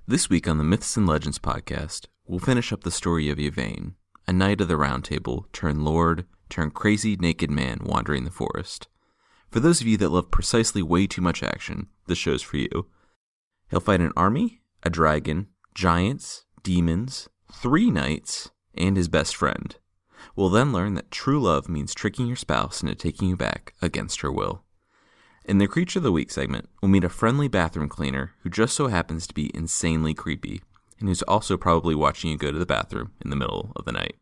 This week on the Myths and Legends podcast, we'll finish up the story of Yvain, a knight of the Round Table turned lord turned crazy naked man wandering the forest. For those of you that love precisely way too much action, this show's for you. He'll fight an army, a dragon, giants, demons, 3 knights, and his best friend. We'll then learn that true love means tricking your spouse into taking you back against her will. In the Creature of the Week segment, we'll meet a friendly bathroom cleaner who just so happens to be insanely creepy, and who's also probably watching you go to the bathroom in the middle of the night.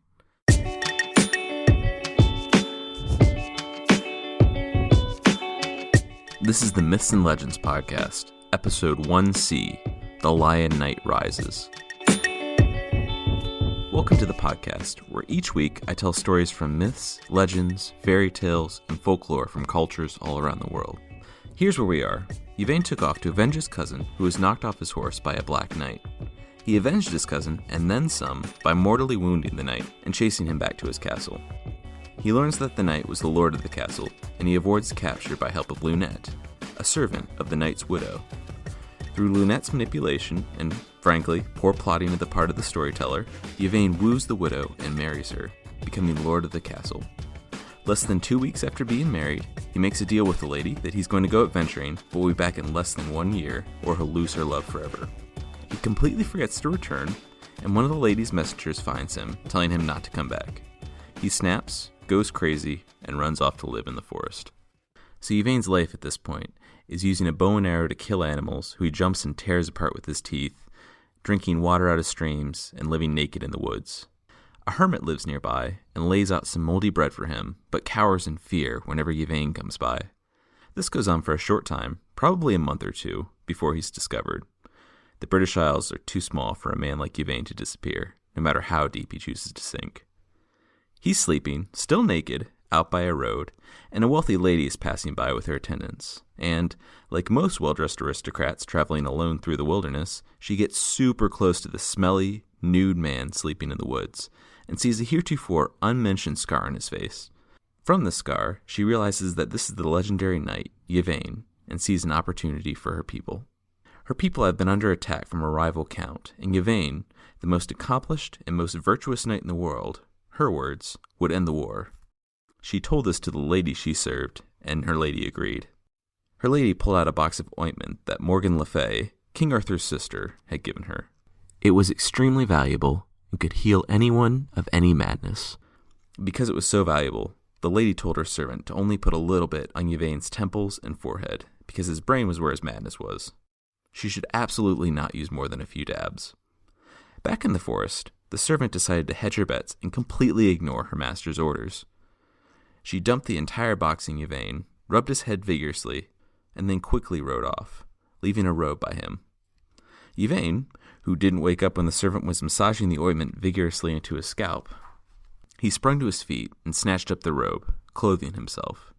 This is the Myths and Legends podcast, episode 1C, The Lion Knight Rises. Welcome to the podcast, where each week I tell stories from myths, legends, fairy tales, and folklore from cultures all around the world. Here's where we are. Yvain took off to avenge his cousin, who was knocked off his horse by a black knight. He avenged his cousin, and then some, by mortally wounding the knight and chasing him back to his castle. He learns that the knight was the lord of the castle, and he avoids capture by help of Lunette, a servant of the knight's widow. Through Lunette's manipulation, and frankly, poor plotting of the part of the storyteller, Yvain woos the widow and marries her, becoming lord of the castle. Less than 2 weeks after being married, he makes a deal with the lady that he's going to go adventuring, but will be back in less than 1 year, or he'll lose her love forever. He completely forgets to return, and one of the lady's messengers finds him, telling him not to come back. He snaps, goes crazy, and runs off to live in the forest. So Yvain's life at this point is using a bow and arrow to kill animals who he jumps and tears apart with his teeth, drinking water out of streams, and living naked in the woods. A hermit lives nearby and lays out some moldy bread for him, but cowers in fear whenever Yvain comes by. This goes on for a short time, probably a month or two, before he's discovered. The British Isles are too small for a man like Yvain to disappear, no matter how deep he chooses to sink. He's sleeping, still naked, out by a road, and a wealthy lady is passing by with her attendants. And, like most well-dressed aristocrats traveling alone through the wilderness, she gets super close to the smelly, nude man sleeping in the woods, and sees a heretofore unmentioned scar on his face. From the scar, she realizes that this is the legendary knight, Yvain, and sees an opportunity for her people. Her people have been under attack from a rival count, and Yvain, the most accomplished and most virtuous knight in the world, her words, would end the war. She told this to the lady she served, and her lady agreed. Her lady pulled out a box of ointment that Morgan Le Fay, King Arthur's sister, had given her. It was extremely valuable and could heal anyone of any madness. Because it was so valuable, the lady told her servant to only put a little bit on Yvain's temples and forehead, because his brain was where his madness was. She should absolutely not use more than a few dabs. Back in the forest, the servant decided to hedge her bets and completely ignore her master's orders. She dumped the entire box in Yvain, rubbed his head vigorously, and then quickly rode off, leaving a robe by him. Yvain, who didn't wake up when the servant was massaging the ointment vigorously into his scalp, he sprung to his feet and snatched up the robe, clothing himself.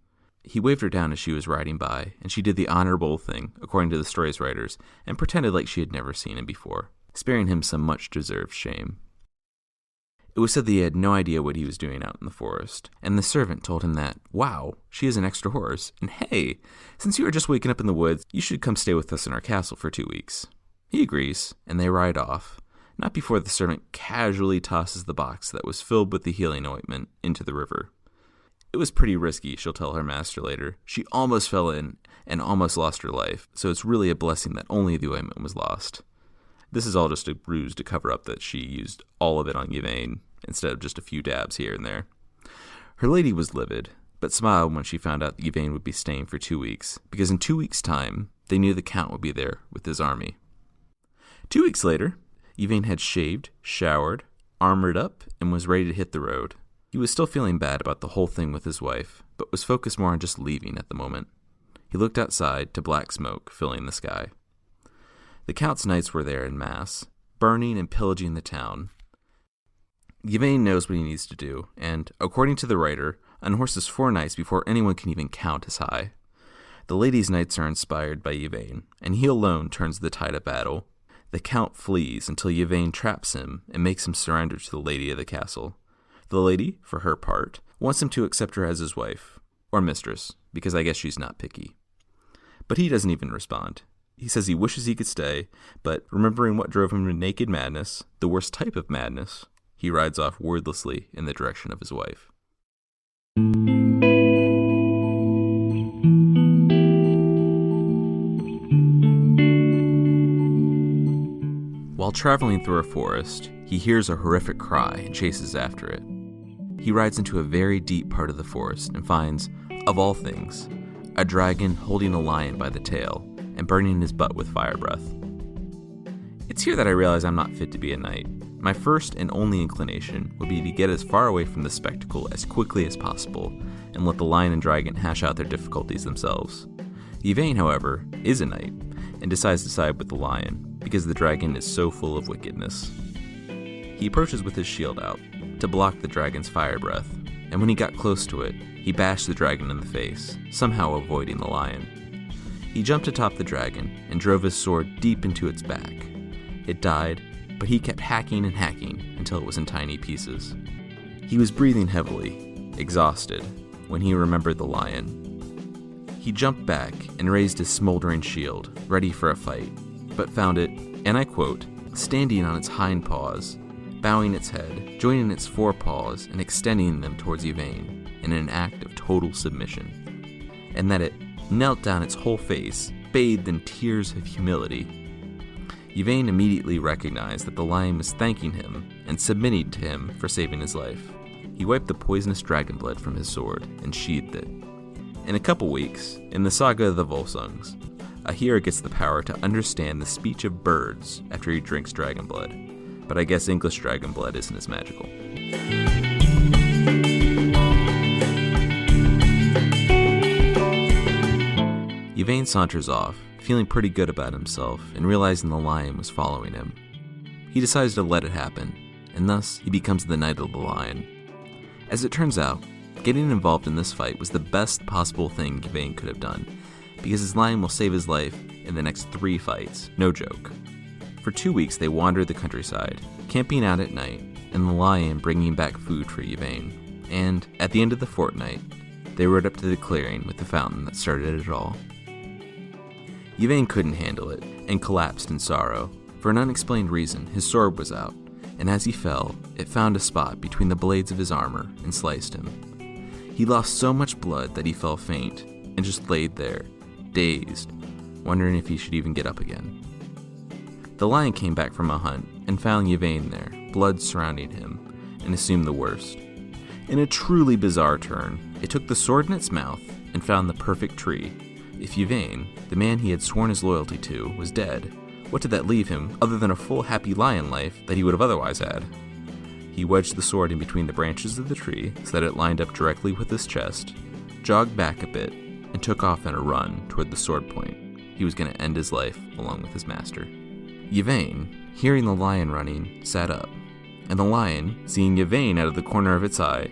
He waved her down as she was riding by, and she did the honorable thing, according to the story's writers, and pretended like she had never seen him before, sparing him some much-deserved shame. It was said that he had no idea what he was doing out in the forest, and the servant told him that, wow, she is an extra horse, and hey, since you are just waking up in the woods, you should come stay with us in our castle for 2 weeks. He agrees, and they ride off, not before the servant casually tosses the box that was filled with the healing ointment into the river. It was pretty risky, she'll tell her master later. She almost fell in and almost lost her life, so it's really a blessing that only the ointment was lost. This is all just a ruse to cover up that she used all of it on Yvain, instead of just a few dabs here and there. Her lady was livid, but smiled when she found out that Yvain would be staying for 2 weeks, because in 2 weeks' time, they knew the Count would be there with his army. 2 weeks later, Yvain had shaved, showered, armored up, and was ready to hit the road. He was still feeling bad about the whole thing with his wife, but was focused more on just leaving at the moment. He looked outside to black smoke filling the sky. The Count's knights were there in mass, burning and pillaging the town. Yvain knows what he needs to do, and, according to the writer, unhorses 4 knights before anyone can even count as high. The lady's knights are inspired by Yvain, and he alone turns the tide of battle. The Count flees until Yvain traps him and makes him surrender to the lady of the castle. The lady, for her part, wants him to accept her as his wife, or mistress, because I guess she's not picky. But he doesn't even respond. He says he wishes he could stay, but remembering what drove him to naked madness, the worst type of madness, he rides off wordlessly in the direction of his wife. While traveling through a forest, he hears a horrific cry and chases after it. He rides into a very deep part of the forest and finds, of all things, a dragon holding a lion by the tail and burning his butt with fire breath. It's here that I realize I'm not fit to be a knight. My first and only inclination would be to get as far away from the spectacle as quickly as possible and let the lion and dragon hash out their difficulties themselves. Yvain, however, is a knight and decides to side with the lion because the dragon is so full of wickedness. He approaches with his shield out to block the dragon's fire breath, and when he got close to it, he bashed the dragon in the face, somehow avoiding the lion. He jumped atop the dragon and drove his sword deep into its back. It died, but he kept hacking and hacking until it was in tiny pieces. He was breathing heavily, exhausted, when he remembered the lion. He jumped back and raised his smoldering shield, ready for a fight, but found it, and I quote, standing on its hind paws, bowing its head, joining its forepaws, and extending them towards Yvain in an act of total submission, and that it knelt down its whole face, bathed in tears of humility. Yvain immediately recognized that the lion was thanking him and submitting to him for saving his life. He wiped the poisonous dragon blood from his sword and sheathed it. In a couple weeks, in the saga of the Volsungs, a hero gets the power to understand the speech of birds after he drinks dragon blood, but I guess English dragon blood isn't as magical. Yvain saunters off, feeling pretty good about himself and realizing the lion was following him. He decides to let it happen, and thus he becomes the Knight of the Lion. As it turns out, getting involved in this fight was the best possible thing Yvain could have done, because his lion will save his life in the next 3 fights, no joke. For 2 weeks they wandered the countryside, camping out at night, and the lion bringing back food for Yvain. And, at the end of the fortnight, they rode up to the clearing with the fountain that started it all. Yvain couldn't handle it, and collapsed in sorrow. For an unexplained reason, his sword was out, and as he fell, it found a spot between the blades of his armor and sliced him. He lost so much blood that he fell faint, and just laid there, dazed, wondering if he should even get up again. The lion came back from a hunt, and found Yvain there, blood surrounding him, and assumed the worst. In a truly bizarre turn, it took the sword in its mouth, and found the perfect tree. If Yvain, the man he had sworn his loyalty to, was dead, what did that leave him other than a full happy lion life that he would have otherwise had? He wedged the sword in between the branches of the tree so that it lined up directly with his chest, jogged back a bit, and took off in a run toward the sword point. He was going to end his life along with his master. Yvain, hearing the lion running, sat up, and the lion, seeing Yvain out of the corner of its eye,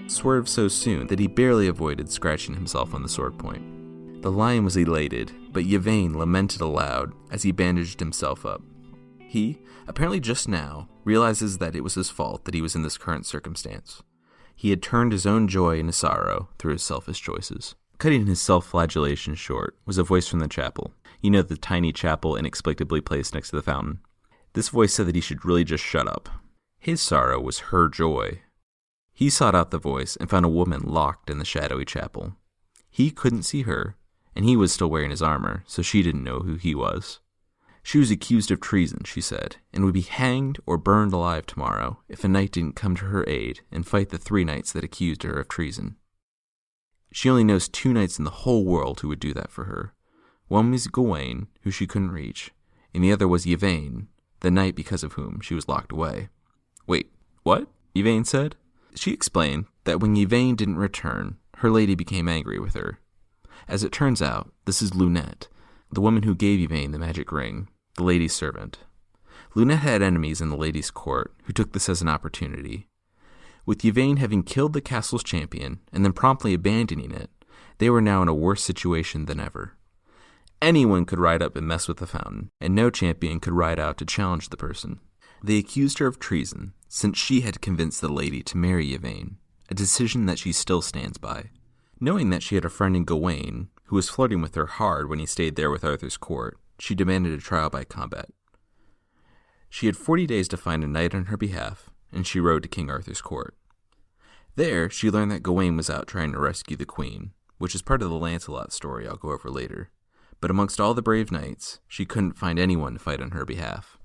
swerved so soon that he barely avoided scratching himself on the sword point. The lion was elated, but Yvain lamented aloud as he bandaged himself up. He, apparently just now, realizes that it was his fault that he was in this current circumstance. He had turned his own joy into sorrow through his selfish choices. Cutting his self-flagellation short was a voice from the chapel. You know, the tiny chapel inexplicably placed next to the fountain. This voice said that he should really just shut up. His sorrow was her joy. He sought out the voice and found a woman locked in the shadowy chapel. He couldn't see her, and he was still wearing his armor, so she didn't know who he was. She was accused of treason, she said, and would be hanged or burned alive tomorrow if a knight didn't come to her aid and fight the 3 knights that accused her of treason. She only knows 2 knights in the whole world who would do that for her. One was Gawain, who she couldn't reach, and the other was Yvain, the knight because of whom she was locked away. Wait, what? Yvain said. She explained that when Yvain didn't return, her lady became angry with her. As it turns out, this is Lunette, the woman who gave Yvain the magic ring, the lady's servant. Lunette had enemies in the lady's court who took this as an opportunity. With Yvain having killed the castle's champion and then promptly abandoning it, they were now in a worse situation than ever. Anyone could ride up and mess with the fountain, and no champion could ride out to challenge the person. They accused her of treason, since she had convinced the lady to marry Yvain, a decision that she still stands by. Knowing that she had a friend in Gawain, who was flirting with her hard when he stayed there with Arthur's court, she demanded a trial by combat. She had 40 days to find a knight on her behalf, and she rode to King Arthur's court. There, she learned that Gawain was out trying to rescue the queen, which is part of the Lancelot story I'll go over later. But amongst all the brave knights, she couldn't find anyone to fight on her behalf.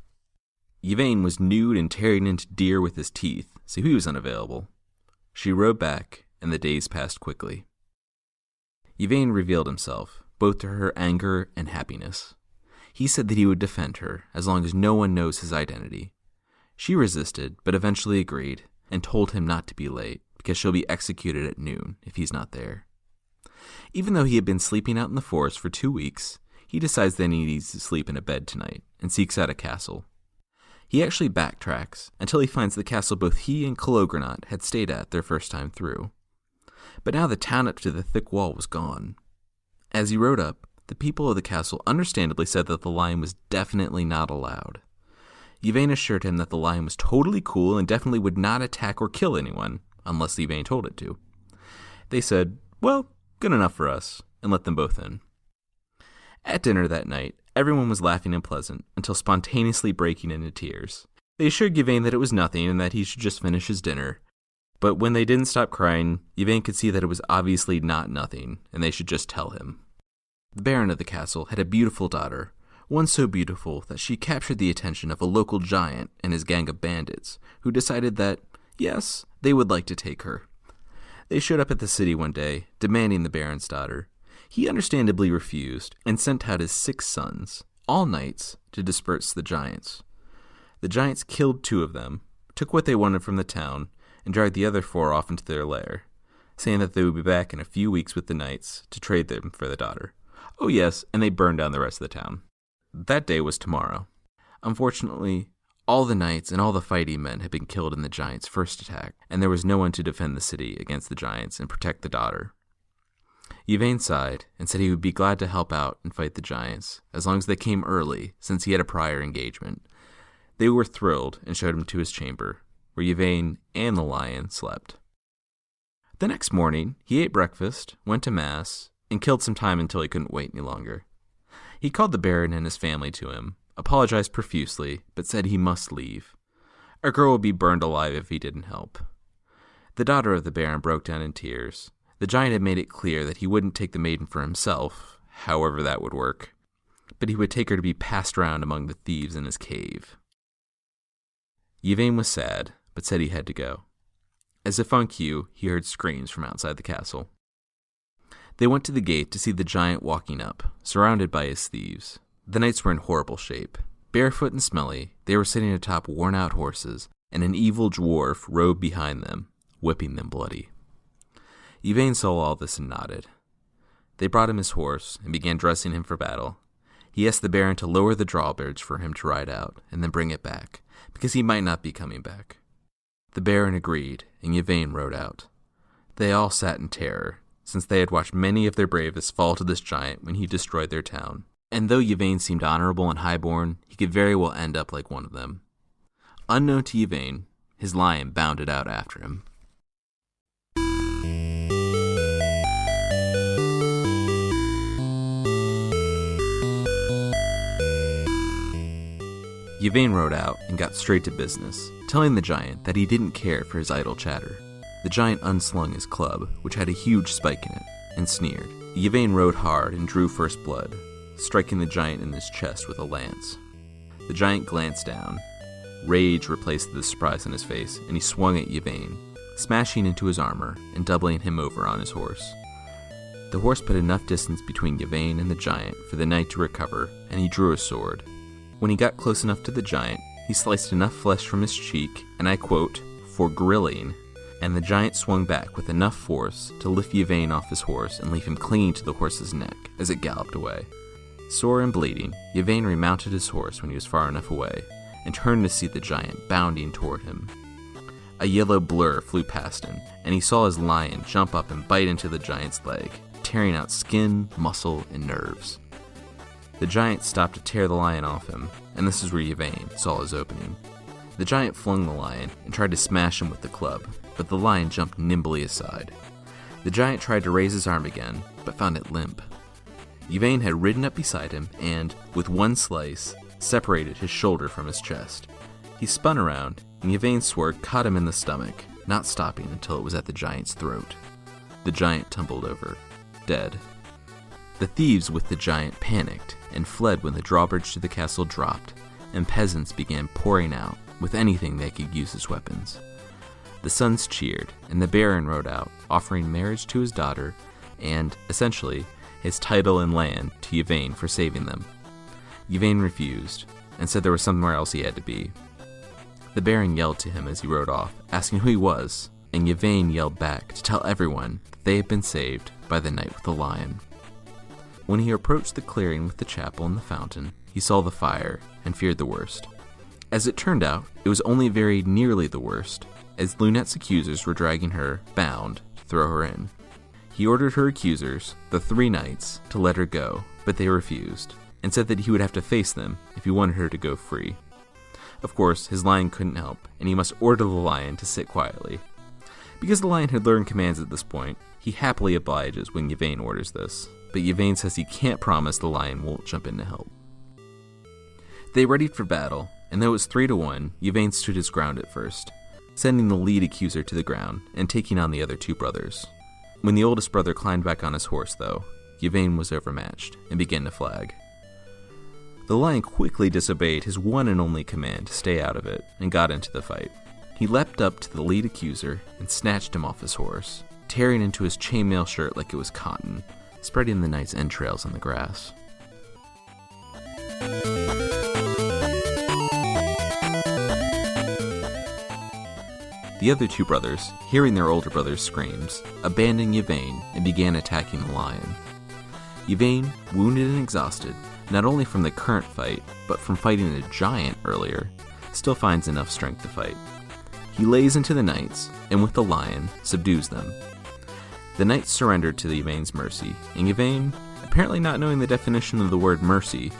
Yvain was nude and tearing into deer with his teeth, so he was unavailable. She rode back, and the days passed quickly. Yvain revealed himself, both to her anger and happiness. He said that he would defend her, as long as no one knows his identity. She resisted, but eventually agreed, and told him not to be late, because she'll be executed at noon if he's not there. Even though he had been sleeping out in the forest for 2 weeks, he decides that he needs to sleep in a bed tonight, and seeks out a castle. He actually backtracks until he finds the castle both he and Calogrenant had stayed at their first time through. But now the town up to the thick wall was gone. As he rode up, the people of the castle understandably said that the lion was definitely not allowed. Yvain assured him that the lion was totally cool and definitely would not attack or kill anyone, unless Yvain told it to. They said, well, good enough for us, and let them both in. At dinner that night, everyone was laughing and pleasant, until spontaneously breaking into tears. They assured Yvain that it was nothing and that he should just finish his dinner. But when they didn't stop crying, Yvain could see that it was obviously not nothing, and they should just tell him. The Baron of the castle had a beautiful daughter, one so beautiful that she captured the attention of a local giant and his gang of bandits, who decided that, yes, they would like to take her. They showed up at the city one day, demanding the Baron's daughter. He understandably refused, and sent out his 6 sons, all knights, to disperse the giants. The giants killed 2 of them, took what they wanted from the town, and dragged the other 4 off into their lair, saying that they would be back in a few weeks with the knights to trade them for the daughter. Oh yes, and they burned down the rest of the town. That day was tomorrow. Unfortunately, all the knights and all the fighting men had been killed in the giants' first attack, and there was no one to defend the city against the giants and protect the daughter. Yvain sighed and said he would be glad to help out and fight the giants, as long as they came early, since he had a prior engagement. They were thrilled and showed him to his chamber, where Yvain and the lion slept. The next morning, he ate breakfast, went to mass, and killed some time until he couldn't wait any longer. He called the Baron and his family to him, apologized profusely, but said he must leave. A girl would be burned alive if he didn't help. The daughter of the Baron broke down in tears. The giant had made it clear that he wouldn't take the maiden for himself, however that would work, but he would take her to be passed around among the thieves in his cave. Yvain was sad, but said he had to go. As if on cue, he heard screams from outside the castle. They went to the gate to see the giant walking up, surrounded by his thieves. The knights were in horrible shape. Barefoot and smelly, they were sitting atop worn-out horses, and an evil dwarf rode behind them, whipping them bloody. Yvain saw all this and nodded. They brought him his horse and began dressing him for battle. He asked the Baron to lower the drawbridge for him to ride out, and then bring it back, because he might not be coming back. The Baron agreed, and Yvain rode out. They all sat in terror, since they had watched many of their bravest fall to this giant when he destroyed their town. And though Yvain seemed honorable and highborn, he could very well end up like one of them. Unknown to Yvain, his lion bounded out after him. Yvain rode out and got straight to business, telling the giant that he didn't care for his idle chatter. The giant unslung his club, which had a huge spike in it, and sneered. Yvain rode hard and drew first blood, striking the giant in his chest with a lance. The giant glanced down. Rage replaced the surprise on his face, and he swung at Yvain, smashing into his armor and doubling him over on his horse. The horse put enough distance between Yvain and the giant for the knight to recover, and he drew his sword. When he got close enough to the giant, he sliced enough flesh from his cheek, and I quote, for grilling, and the giant swung back with enough force to lift Yvain off his horse and leave him clinging to the horse's neck as it galloped away. Sore and bleeding, Yvain remounted his horse when he was far enough away, and turned to see the giant bounding toward him. A yellow blur flew past him, and he saw his lion jump up and bite into the giant's leg, tearing out skin, muscle, and nerves. The giant stopped to tear the lion off him, and this is where Yvain saw his opening. The giant flung the lion and tried to smash him with the club, but the lion jumped nimbly aside. The giant tried to raise his arm again, but found it limp. Yvain had ridden up beside him and, with one slice, separated his shoulder from his chest. He spun around, and Yvain's sword caught him in the stomach, not stopping until it was at the giant's throat. The giant tumbled over, dead. The thieves with the giant panicked and fled when the drawbridge to the castle dropped, and peasants began pouring out with anything they could use as weapons. The sons cheered, and the baron rode out, offering marriage to his daughter and, essentially, his title and land to Yvain for saving them. Yvain refused, and said there was somewhere else he had to be. The baron yelled to him as he rode off, asking who he was, and Yvain yelled back to tell everyone that they had been saved by the knight with the lion. When he approached the clearing with the chapel and the fountain, he saw the fire and feared the worst. As it turned out, it was only very nearly the worst, as Lunette's accusers were dragging her, bound, to throw her in. He ordered her accusers, the 3 knights, to let her go, but they refused, and said that he would have to face them if he wanted her to go free. Of course, his lion couldn't help, and he must order the lion to sit quietly. Because the lion had learned commands at this point, he happily obliges when Yvain orders this, but Yvain says he can't promise the lion won't jump in to help. They readied for battle, and though it was 3-1, Yvain stood his ground at first, sending the lead accuser to the ground and taking on the other 2 brothers. When the oldest brother climbed back on his horse, though, Yvain was overmatched and began to flag. The lion quickly disobeyed his one and only command to stay out of it and got into the fight. He leapt up to the lead accuser and snatched him off his horse, tearing into his chainmail shirt like it was cotton, spreading the knight's entrails on the grass. The other 2 brothers, hearing their older brother's screams, abandoned Yvain and began attacking the lion. Yvain, wounded and exhausted, not only from the current fight, but from fighting a giant earlier, still finds enough strength to fight. He lays into the knights, and with the lion, subdues them. The knights surrendered to Yvain's mercy, and Yvain, apparently not knowing the definition of the word mercy,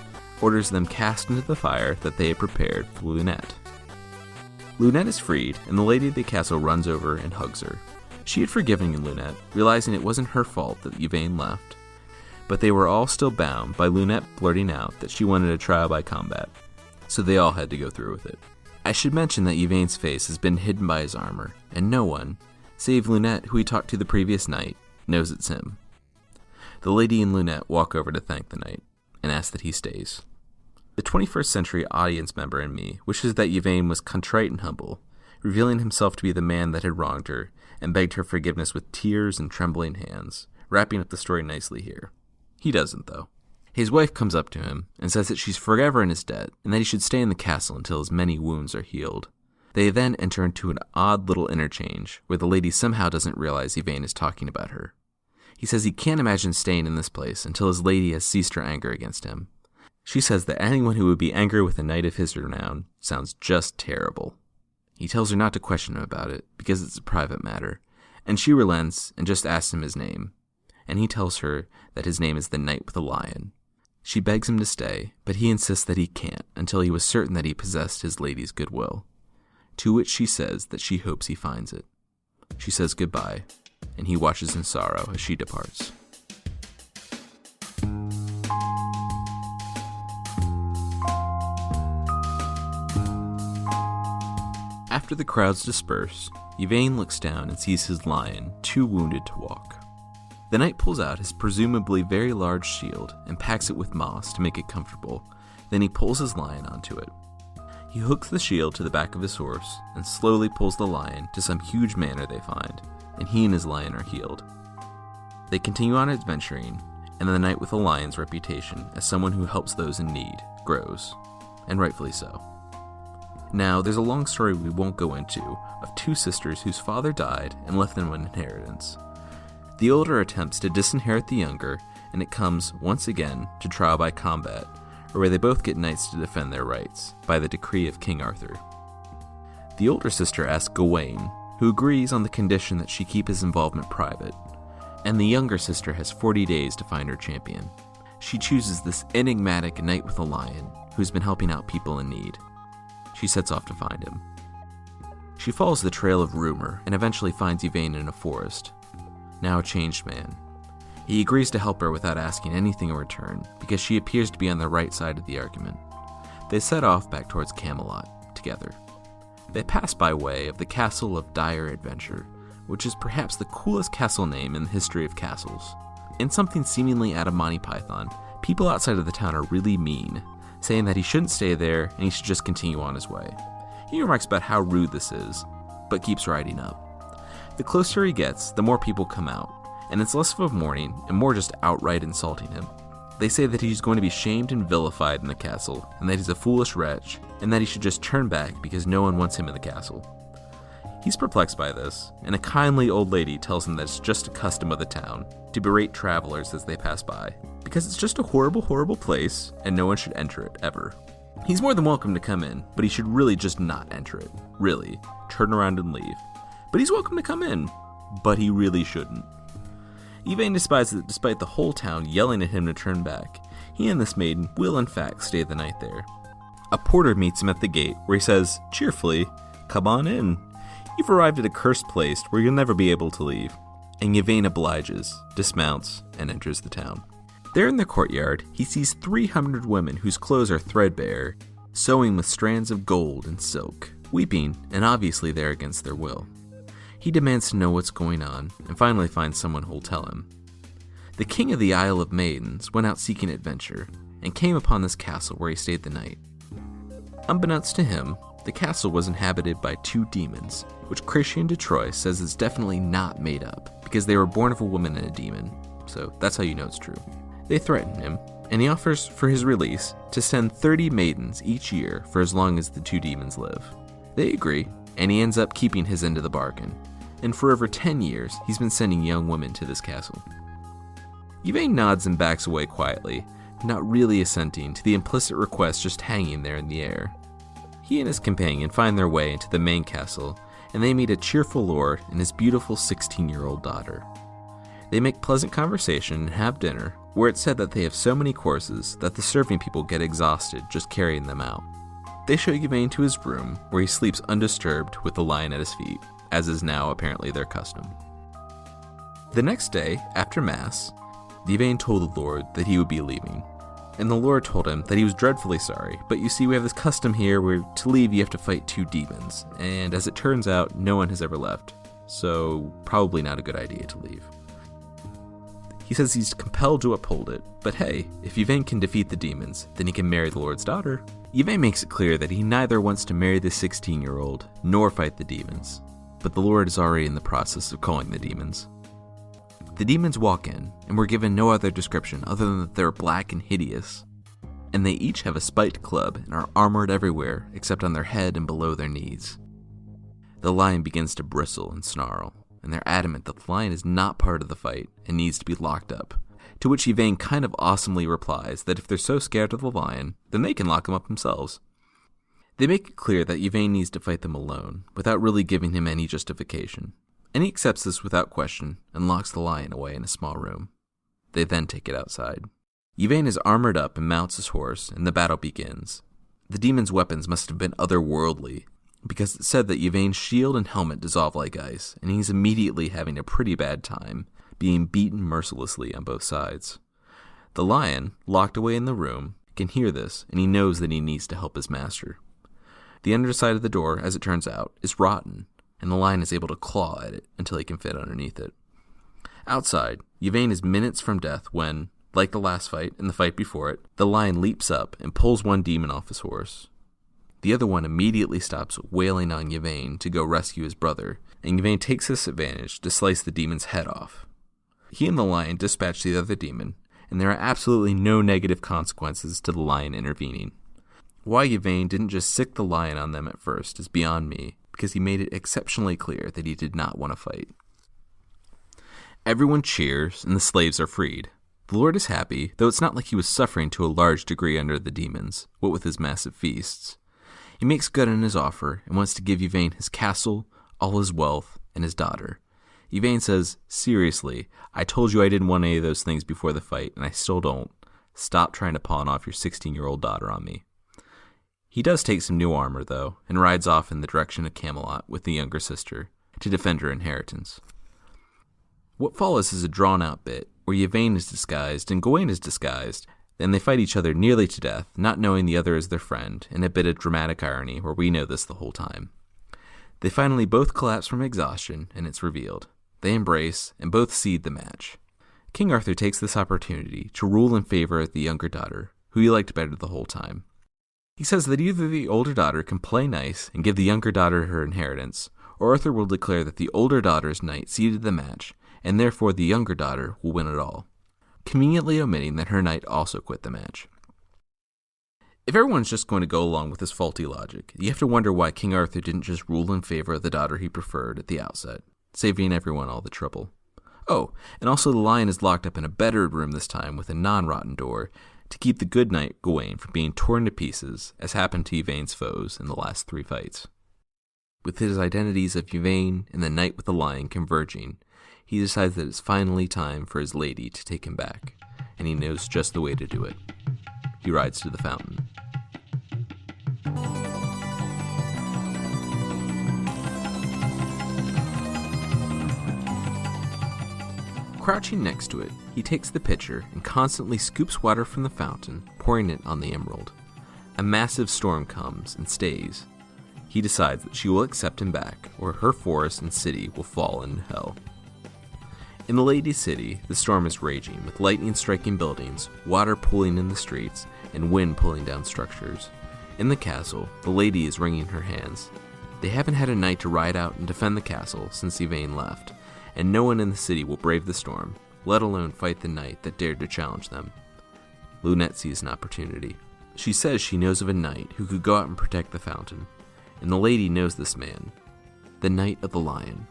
orders them cast into the fire that they had prepared for Lunette. Lunette is freed, and the lady of the castle runs over and hugs her. She had forgiven Lunette, realizing it wasn't her fault that Yvain left, but they were all still bound by Lunette blurting out that she wanted a trial by combat, so they all had to go through with it. I should mention that Yvain's face has been hidden by his armor, and no one, save Lunette, who he talked to the previous night, knows it's him. The lady and Lunette walk over to thank the knight, and ask that he stays. The 21st century audience member in me wishes that Yvain was contrite and humble, revealing himself to be the man that had wronged her, and begged her forgiveness with tears and trembling hands, wrapping up the story nicely here. He doesn't, though. His wife comes up to him and says that she's forever in his debt, and that he should stay in the castle until his many wounds are healed. They then enter into an odd little interchange, where the lady somehow doesn't realize Yvain is talking about her. He says he can't imagine staying in this place until his lady has ceased her anger against him. She says that anyone who would be angry with a knight of his renown sounds just terrible. He tells her not to question him about it, because it's a private matter, and she relents and just asks him his name, and he tells her that his name is the Knight with the Lion. She begs him to stay, but he insists that he can't until he was certain that he possessed his lady's goodwill, to which she says that she hopes he finds it. She says goodbye, and he watches in sorrow as she departs. After the crowds disperse, Yvain looks down and sees his lion, too wounded to walk. The knight pulls out his presumably very large shield and packs it with moss to make it comfortable. Then he pulls his lion onto it. He hooks the shield to the back of his horse and slowly pulls the lion to some huge manor they find, and he and his lion are healed. They continue on adventuring, and the knight with the lion's reputation as someone who helps those in need grows, and rightfully so. Now, there's a long story we won't go into of 2 sisters whose father died and left them an inheritance. The older attempts to disinherit the younger, and it comes, once again, to trial by combat, or where they both get knights to defend their rights, by the decree of King Arthur. The older sister asks Yvain, who agrees on the condition that she keep his involvement private, and the younger sister has 40 days to find her champion. She chooses this enigmatic knight with a lion, who's been helping out people in need. She sets off to find him. She follows the trail of rumor and eventually finds Yvain in a forest, now a changed man. He agrees to help her without asking anything in return, because she appears to be on the right side of the argument. They set off back towards Camelot together. They pass by way of the Castle of Dire Adventure, which is perhaps the coolest castle name in the history of castles. In something seemingly out of Monty Python, people outside of the town are really mean, saying that he shouldn't stay there and he should just continue on his way. He remarks about how rude this is, but keeps riding up. The closer he gets, the more people come out, and it's less of a mourning and more just outright insulting him. They say that he's going to be shamed and vilified in the castle, and that he's a foolish wretch, and that he should just turn back because no one wants him in the castle. He's perplexed by this, and a kindly old lady tells him that it's just a custom of the town to berate travelers as they pass by, because it's just a horrible, horrible place, and no one should enter it, ever. He's more than welcome to come in, but he should really just not enter it. Really. Turn around and leave. But he's welcome to come in, but he really shouldn't. Yvain despises that despite the whole town yelling at him to turn back, he and this maiden will in fact stay the night there. A porter meets him at the gate, where he says, cheerfully, "Come on in. You've arrived at a cursed place where you'll never be able to leave." And Yvain obliges, dismounts, and enters the town. There in the courtyard, he sees 300 women whose clothes are threadbare, sewing with strands of gold and silk, weeping, and obviously there against their will. He demands to know what's going on, and finally finds someone who'll tell him. The king of the Isle of Maidens went out seeking adventure, and came upon this castle where he stayed the night. Unbeknownst to him, the castle was inhabited by 2 demons, which Christian de Troyes says is definitely not made up, because they were born of a woman and a demon, so that's how you know it's true. They threaten him, and he offers for his release to send 30 maidens each year for as long as the 2 demons live. They agree, and he ends up keeping his end of the bargain, and for over 10 years he's been sending young women to this castle. Yvain nods and backs away quietly, not really assenting to the implicit request just hanging there in the air. He and his companion find their way into the main castle, and they meet a cheerful lord and his beautiful 16-year-old daughter. They make pleasant conversation and have dinner, where it's said that they have so many courses that the serving people get exhausted just carrying them out. They show Yvain to his room, where he sleeps undisturbed with the lion at his feet, as is now apparently their custom. The next day, after Mass, Yvain told the Lord that he would be leaving, and the Lord told him that he was dreadfully sorry, but you see we have this custom here where to leave you have to fight 2 demons, and as it turns out, no one has ever left, so probably not a good idea to leave. He says he's compelled to uphold it, but hey, if Yvain can defeat the demons, then he can marry the Lord's daughter. Yvain makes it clear that he neither wants to marry the 16-year-old, nor fight the demons, but the Lord is already in the process of calling the demons. The demons walk in, and we're given no other description other than that they're black and hideous, and they each have a spiked club and are armored everywhere except on their head and below their knees. The lion begins to bristle and snarl, and they're adamant that the lion is not part of the fight and needs to be locked up, to which Yvain kind of awesomely replies that if they're so scared of the lion, then they can lock him up themselves. They make it clear that Yvain needs to fight them alone, without really giving him any justification, and he accepts this without question and locks the lion away in a small room. They then take it outside. Yvain is armored up and mounts his horse, and the battle begins. The demon's weapons must have been otherworldly, because it said that Yvain's shield and helmet dissolve like ice, and he's immediately having a pretty bad time, being beaten mercilessly on both sides. The lion, locked away in the room, can hear this, and he knows that he needs to help his master. The underside of the door, as it turns out, is rotten, and the lion is able to claw at it until he can fit underneath it. Outside, Yvain is minutes from death when, like the last fight and the fight before it, the lion leaps up and pulls one demon off his horse. The other one immediately stops wailing on Yvain to go rescue his brother, and Yvain takes this advantage to slice the demon's head off. He and the lion dispatch the other demon, and there are absolutely no negative consequences to the lion intervening. Why Yvain didn't just sick the lion on them at first is beyond me, because he made it exceptionally clear that he did not want to fight. Everyone cheers, and the slaves are freed. The Lord is happy, though it's not like he was suffering to a large degree under the demons, what with his massive feasts. He makes good on his offer, and wants to give Yvain his castle, all his wealth, and his daughter. Yvain says, "Seriously, I told you I didn't want any of those things before the fight, and I still don't. Stop trying to pawn off your 16-year-old daughter on me." He does take some new armor, though, and rides off in the direction of Camelot with the younger sister to defend her inheritance. What follows is a drawn-out bit, where Yvain is disguised and Gawain is disguised, and they fight each other nearly to death, not knowing the other is their friend, in a bit of dramatic irony where we know this the whole time. They finally both collapse from exhaustion, and it's revealed. They embrace, and both cede the match. King Arthur takes this opportunity to rule in favor of the younger daughter, who he liked better the whole time. He says that either the older daughter can play nice and give the younger daughter her inheritance, or Arthur will declare that the older daughter's knight ceded the match, and therefore the younger daughter will win it all, conveniently omitting that her knight also quit the match. If everyone's just going to go along with this faulty logic, you have to wonder why King Arthur didn't just rule in favor of the daughter he preferred at the outset, saving everyone all the trouble. Oh, and also the lion is locked up in a better room this time with a non-rotten door to keep the good knight Gawain from being torn to pieces, as happened to Yvain's foes in the last 3 fights. With his identities of Yvain and the knight with the lion converging, he decides that it's finally time for his lady to take him back, and he knows just the way to do it. He rides to the fountain. Crouching next to it, he takes the pitcher and constantly scoops water from the fountain, pouring it on the emerald. A massive storm comes and stays. He decides that she will accept him back, or her forest and city will fall into hell. In the Lady City, the storm is raging, with lightning striking buildings, water pooling in the streets, and wind pulling down structures. In the castle, the lady is wringing her hands. They haven't had a knight to ride out and defend the castle since Yvain left, and no one in the city will brave the storm, let alone fight the knight that dared to challenge them. Lunette sees an opportunity. She says she knows of a knight who could go out and protect the fountain, and the lady knows this man, the Knight of the Lion.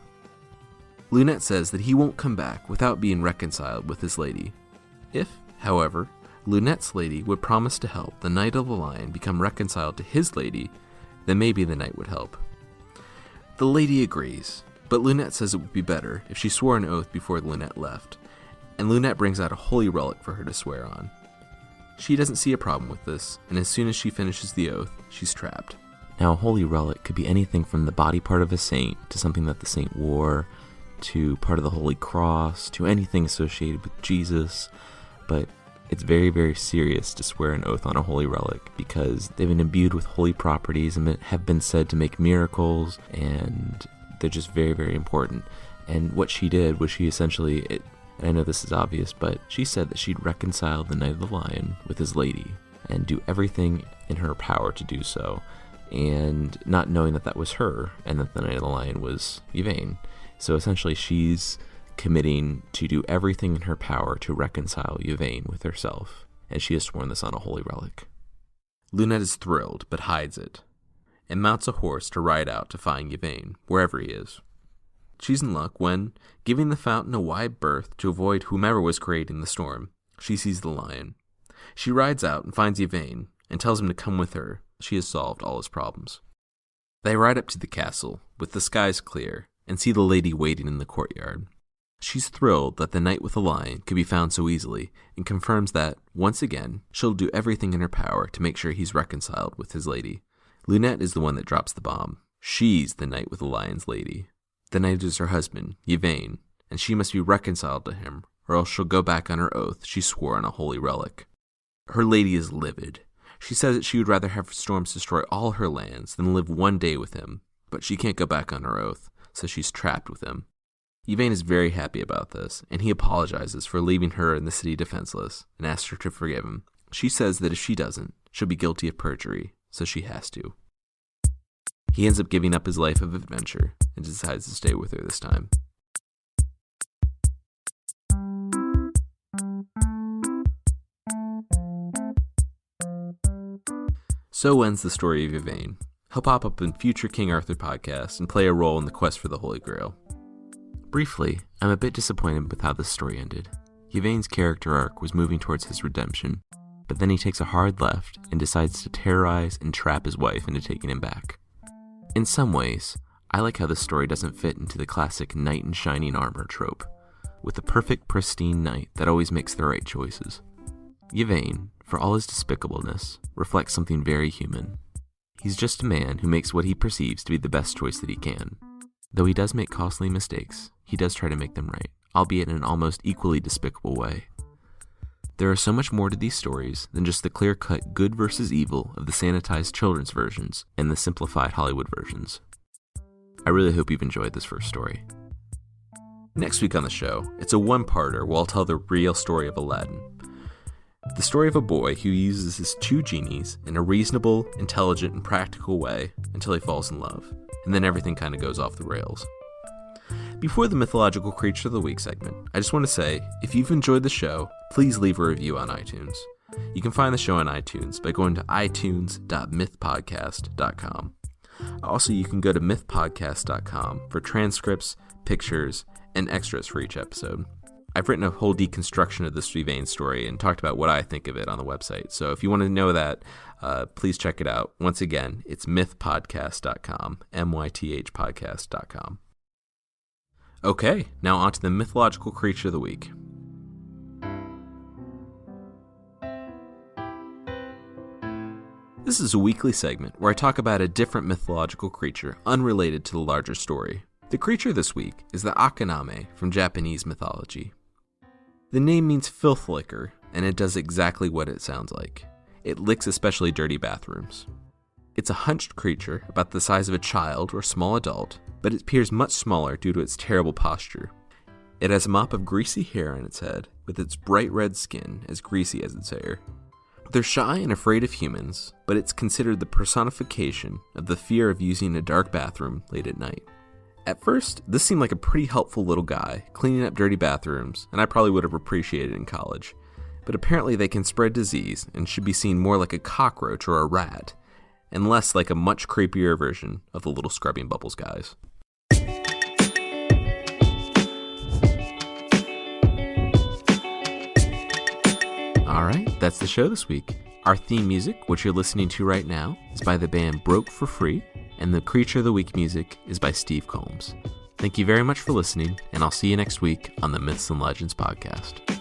Lunette says that he won't come back without being reconciled with his lady. If, however, Lunette's lady would promise to help the Knight of the Lion become reconciled to his lady, then maybe the knight would help. The lady agrees, but Lunette says it would be better if she swore an oath before Lunette left, and Lunette brings out a holy relic for her to swear on. She doesn't see a problem with this, and as soon as she finishes the oath, she's trapped. Now, a holy relic could be anything from the body part of a saint to something that the saint wore, to part of the Holy Cross, to anything associated with Jesus, but it's very, very serious to swear an oath on a holy relic because they've been imbued with holy properties and have been said to make miracles, and they're just very, very important. And what she did was she essentially, I know this is obvious, but she said that she'd reconcile the Knight of the Lion with his lady and do everything in her power to do so, and not knowing that that was her and that the Knight of the Lion was Yvain. So essentially she's committing to do everything in her power to reconcile Yvain with herself, and she has sworn this on a holy relic. Lunette is thrilled, but hides it, and mounts a horse to ride out to find Yvain, wherever he is. She's in luck when, giving the fountain a wide berth to avoid whomever was creating the storm, she sees the lion. She rides out and finds Yvain, and tells him to come with her. She has solved all his problems. They ride up to the castle, with the skies clear, and see the lady waiting in the courtyard. She's thrilled that the knight with the lion could be found so easily, and confirms that, once again, she'll do everything in her power to make sure he's reconciled with his lady. Lunette is the one that drops the bomb. She's the knight with the lion's lady. The knight is her husband, Yvain, and she must be reconciled to him, or else she'll go back on her oath she swore on a holy relic. Her lady is livid. She says that she would rather have storms destroy all her lands than live one day with him, but she can't go back on her oath, so she's trapped with him. Yvain is very happy about this, and he apologizes for leaving her in the city defenseless and asks her to forgive him. She says that if she doesn't, she'll be guilty of perjury, so she has to. He ends up giving up his life of adventure and decides to stay with her this time. So ends the story of Yvain. He'll pop up in future King Arthur podcasts and play a role in the quest for the Holy Grail. Briefly, I'm a bit disappointed with how this story ended. Yvain's character arc was moving towards his redemption, but then he takes a hard left and decides to terrorize and trap his wife into taking him back. In some ways, I like how this story doesn't fit into the classic knight in shining armor trope, with the perfect pristine knight that always makes the right choices. Yvain, for all his despicableness, reflects something very human. He's just a man who makes what he perceives to be the best choice that he can. Though he does make costly mistakes, he does try to make them right, albeit in an almost equally despicable way. There is so much more to these stories than just the clear-cut good versus evil of the sanitized children's versions and the simplified Hollywood versions. I really hope you've enjoyed this first story. Next week on the show, it's a one-parter where I'll tell the real story of Aladdin. The story of a boy who uses his 2 genies in a reasonable, intelligent, and practical way until he falls in love, and then everything kind of goes off the rails. Before the Mythological Creature of the Week segment, I just want to say, if you've enjoyed the show, please leave a review on iTunes. You can find the show on iTunes by going to itunes.mythpodcast.com. Also, you can go to mythpodcast.com for transcripts, pictures, and extras for each episode. I've written a whole deconstruction of this Yvain story and talked about what I think of it on the website. So if you want to know that, please check it out. Once again, it's mythpodcast.com, mythpodcast.com. Okay, now on to the Mythological Creature of the Week. This is a weekly segment where I talk about a different mythological creature unrelated to the larger story. The creature this week is the akaname from Japanese mythology. The name means filth licker, and it does exactly what it sounds like. It licks especially dirty bathrooms. It's a hunched creature about the size of a child or small adult, but it appears much smaller due to its terrible posture. It has a mop of greasy hair on its head, with its bright red skin as greasy as its hair. They're shy and afraid of humans, but it's considered the personification of the fear of using a dark bathroom late at night. At first, this seemed like a pretty helpful little guy, cleaning up dirty bathrooms, and I probably would have appreciated it in college. But apparently they can spread disease and should be seen more like a cockroach or a rat, and less like a much creepier version of the little scrubbing bubbles guys. Alright, that's the show this week. Our theme music, which you're listening to right now, is by the band Broke for Free, and the Creature of the Week music is by Steve Combs. Thank you very much for listening, and I'll see you next week on the Myths and Legends podcast.